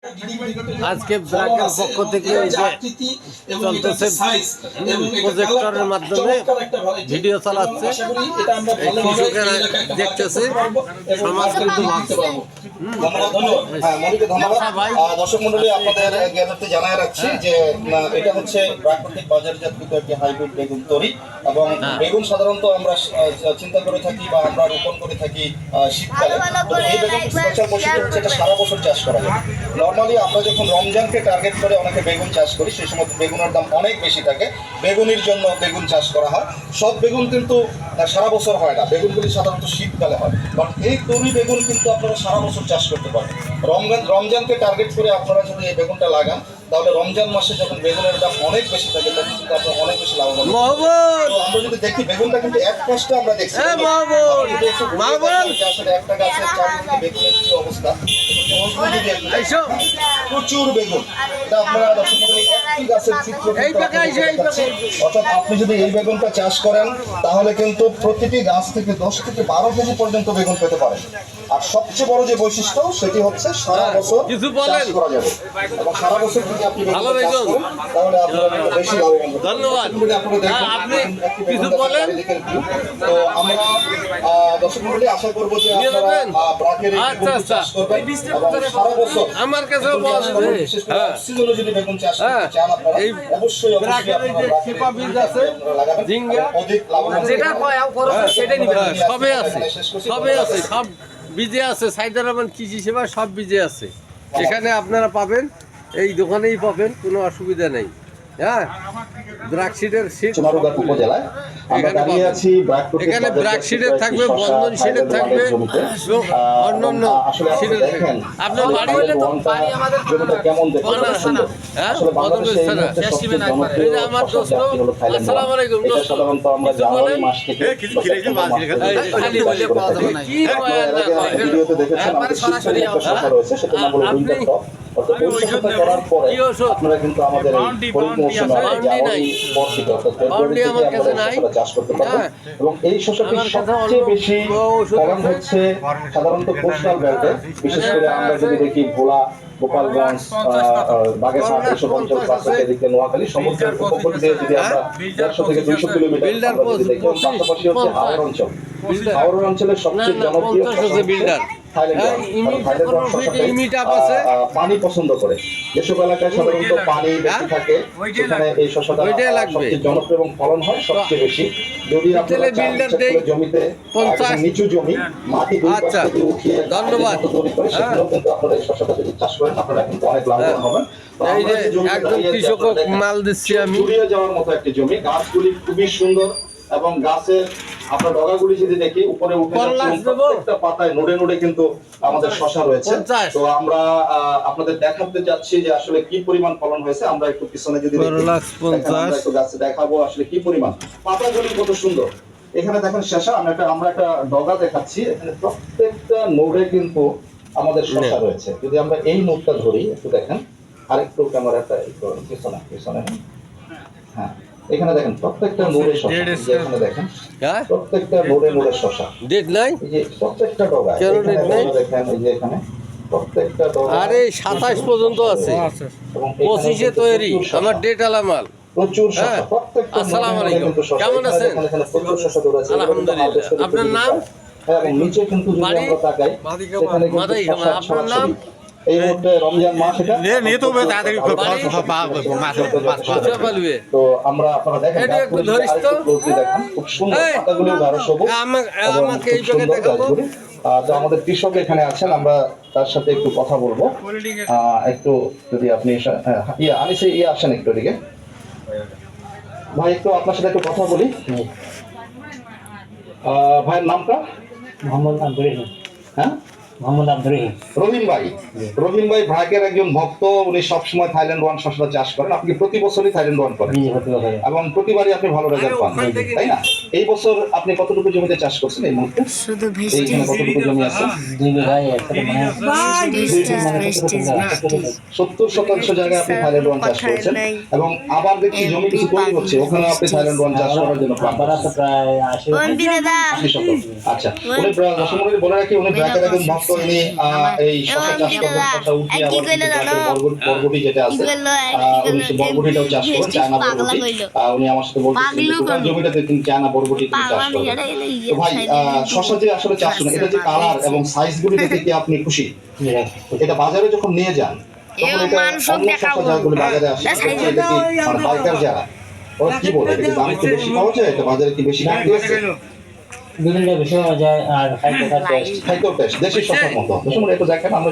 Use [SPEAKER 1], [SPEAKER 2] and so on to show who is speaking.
[SPEAKER 1] আজকে ব্র্যাকের পক্ষ থেকে চলতেছে প্রজেক্টরের মাধ্যমে ভিডিও চালাচ্ছে, কৃষকেরা দেখতেছে, সমাজ কিন্তু
[SPEAKER 2] দর্শক মন্ডলী, আপনাদের জ্ঞাতার্থে জানায় রাখছি যে এটা হচ্ছে প্রাকৃতিক বাজারজাতকৃত একটি হাইব্রিড বেগুন তরি। এবং বেগুন সাধারণত আমরা চিন্তা করে থাকি বা আমরা রোপণ করে থাকি শীতকালে। তো এই বেগুন স্পেশাল বৈশিষ্ট্য হচ্ছে এটা সারা বছর চাষ করা যায়। নর্মালি আমরা যখন রমজানকে টার্গেট করে অনেকে বেগুন চাষ করি, সেই সময় বেগুনের দাম অনেক বেশি থাকে, বেগুনির জন্য বেগুন চাষ করা হয়। সব বেগুন কিন্তু সারা বছর হয় না, বেগুনগুলি সাধারণত শীতকালে হয়। বাট এই তরি বেগুন কিন্তু আপনারা সারা বছর চাষ করতে পারেন। রমজানকে টার্গেট করে আপনারা যদি এই বেগুনটা লাগান, তাহলে রমজান মাসে যখন বেগুনের দাম অনেক বেশি থাকে তখন কিন্তু আপনার অনেক বেশি লাভবান। তো আমরা যদি দেখি বেগুনটা কিন্তু এক পাশটা আমরা দেখছি আসলে একটা গাছের চারিদিকে বেগুনের কি অবস্থা, প্রচুর বেগুন। এটা আপনারা একটি গাছের চিত্র, অর্থাৎ আপনি যদি এই বেগুনটা চাষ করেন তাহলে কিন্তু প্রতিটি গাছ থেকে 10 থেকে 12 কেজি পর্যন্ত বেগুন পেতে পারেন। আর সবচেয়ে বড় যে বৈশিষ্ট্য সেটি হচ্ছে সারা বছর চাষ করা যাবে এবং সারা বছর যদি আপনি বেগুন চাষ করেন তাহলে আপনারা বেশি লাভবান। ধন্যবাদ।
[SPEAKER 1] আপনি কিছু বলেন।
[SPEAKER 2] তো আমরা দর্শক মণ্ডলী আশা করব যে আপনারা ব্র্যাকের এই বেগুন চাষ করবেন এবং সারা বছর
[SPEAKER 1] আমার কাছে
[SPEAKER 2] বিশেষ করে সিজনে যদি বেগুন চাষ করতে চান আপনারা অবশ্যই
[SPEAKER 1] শিপা বীজ আছে, ঝিঙ্গা,
[SPEAKER 2] অধিক লাভবান
[SPEAKER 1] যেটা খরচ সেটাই নেবেন। সবে আছে, সবে আছে, সব বীজে আছে। সাইদার রহমান কৃষি সেবা সব বীজে আছে। এখানে আপনারা পাবেন, এই দোকানেই পাবেন, কোনো অসুবিধা নেই। হ্যাঁ, ব্র্যাকশিটের শীট
[SPEAKER 2] উপজেলায় আমরা দাঁড়িয়ে আছি।
[SPEAKER 1] এখানে ব্র্যাকশিটের থাকবে, বন্ধন শীটের থাকবে, অন্যান্য শীটের থাকবে। আপনার বাড়ি হলে তো বাড়ি আমাদের
[SPEAKER 2] কেমন
[SPEAKER 1] হ্যাঁ, আমার দোস্ত। আসসালামু আলাইকুম দোস্ত।
[SPEAKER 2] সাধারণত আমরা জানুয়ারি মাস থেকে ভিডিওতে দেখেছেন আমাদের সরাসরি রয়েছে, সেটা নাম হলো উইন্টার টপ। করার পরে আপনারা কিন্তু আমাদের চাষ করতে পারবেন। এবং এই শস্যটি সবচেয়ে বেশি ফলন হচ্ছে সাধারণত কোস্টাল বেল্টে, বিশেষ করে আমরা যদি দেখি ভোলা, গোপালগঞ্জ, বাগেরহাট, এইসব অঞ্চল, পার্শ্বদিকে নোয়াখালী, সমুদ্রের উপকূল দিয়ে যদি আমরা 150 থেকে 200 কিলোমিটার দেখি। পাশাপাশি হচ্ছে হাওড় অঞ্চল। হাওড় অঞ্চলের সবচেয়ে জনপ্রিয় পানি পছন্দ করে, যেসব এলাকায় সাধারণত পানি বেশি থাকে সেখানে এই শস্যটা সবচেয়ে জনপ্রিয় এবং ফলন হয় সবচেয়ে বেশি। যদি আপনারা জমিতে নিচু জমি মাটি উঠিয়ে তৈরি করে সেগুলো কিন্তু আপনারা এই শস্যটা যদি চাষ করেন আপনারা কিন্তু অনেক লাভবান হবেন।
[SPEAKER 1] মাল দিচ্ছি আমি,
[SPEAKER 2] জুড়িয়ে যাওয়ার মতো একটি জমি, গাছগুলি খুবই সুন্দর এবং গাছের আপনার ডগাগুলি যদি দেখি উপরে উঠে প্রত্যেকটা পাতায় নোডে নোডে কিন্তু আমাদের শশা রয়েছে। তো আমরা আপনাদের দেখাতে যাচ্ছি যে আসলে কি পরিমাণ ফলন হয়েছে। আমরা একটু পিছনে যদি একটু গাছে দেখাবো আসলে কি পরিমাণ পাতাগুলি কত সুন্দর। এখানে দেখেন শশা, আমরা একটা ডগা দেখাচ্ছি, এখানে প্রত্যেকটা নোডে কিন্তু আমাদের শশা রয়েছে। যদি আমরা এই নোডটা ধরি একটু দেখেন, আরেকটু ক্যামেরাটা একটু পিছনে হ্যাঁ, এখানে দেখেন প্রত্যেকটা নোডে শশা। এখানে দেখেন প্রত্যেকটা নোডে শশা।
[SPEAKER 1] ডেট নাই,
[SPEAKER 2] এই যে প্রত্যেকটা ডগা দেখেন, এই যে এখানে প্রত্যেকটা ডগা।
[SPEAKER 1] আরে 27 পর্যন্ত আছে, 25-এ তৈরি আমার ডেট আলা মাল।
[SPEAKER 2] প্রচুর শশা, প্রত্যেকটা।
[SPEAKER 1] আসসালামু আলাইকুম, কেমন আছেন?
[SPEAKER 2] এখানে প্রচুর শশা ধরেছে
[SPEAKER 1] আলহামদুলিল্লাহ। আপনার নাম?
[SPEAKER 2] এবং নিচে কিন্তু যদি আমরা তাকাই সেখানে কিন্তু
[SPEAKER 1] আপনার নাম?
[SPEAKER 2] এই মুহূর্তে রমজান মাস, এটা তো আমরা আপনারা দেখেন খুব সুন্দর পাতাগুলো গাঢ় সবুজ। তো আমাদের কৃষক এখানে আছেন, আমরা তার সাথে একটু কথা বলবো। একটু যদি আপনি আনিসে আসেন একটু এদিকে ভাই, একটু আপনার সাথে একটু কথা বলি। ভাইয়ের নামটা?
[SPEAKER 3] মোহাম্মদ আব্দুর রহিম।
[SPEAKER 2] হ্যাঁ,
[SPEAKER 3] মোহাম্মদ আব্দুর রহিম।
[SPEAKER 2] রহিম ভাই ভাগ্যের একজন ভক্ত। উনি সবসময় থাইল্যান্ড ওয়ান শস্য চাষ করেন। আপনি প্রতি বছরই থাইল্যান্ড ওয়ান করেন এবং প্রতিবারই আপনি ভালো রেজাল্ট পান, তাই না? এই বছর আপনি কতটুকু জমিতে চাষ করছেন এই মুহূর্তে? এইখানে কতটুকু জমি আছে? 70% জায়গায় আপনি থাইল্যান্ড ওয়ান চাষ করেছেন এবং আবার দেখছি জমি কিছু তৈরি হচ্ছে, ওখানে আপনি থাইল্যান্ড ওয়ান চাষ করার জন্য প্রায় 80 শতক। আচ্ছা, উনি বলে রাখি উনি ব্র্যাকের একজন ভক্ত করিনি এই শশা চাষ করবেন, শশা উঠিয়ে আবার কিন্তু গাছের বরবটি যেটা আছে উনি সেই বরবটিটাও চাষ করবেন, চায়না বরবটি। উনি আমার সাথে বলতেছেন যে টোটাল জমিটাতে কিন্তু চায়না বরবটি তিনি চাষ করবেন। তো ভাই শশা যে আসলে চাষ করেন, এটা যে কালার এবং সাইজ গুলি দেখে কি আপনি খুশি? এটা বাজারে যখন নিয়ে যান তখন এটা অন্য শশা যাগুলো বাজারে আসে এটা কি মানে পাইকার যারা ওরা কি বলে, এটা কি দাম একটু বেশি পাওয়া যায়, এটা বাজারে কি বেশি বিক্রি আছে?
[SPEAKER 3] বিভিন্ন বেশি পাওয়া যায় আর খাইতে টেস্ট
[SPEAKER 2] খাইতেও টেস্ট দেশি শশার মতো। এটা দেখেন আমরা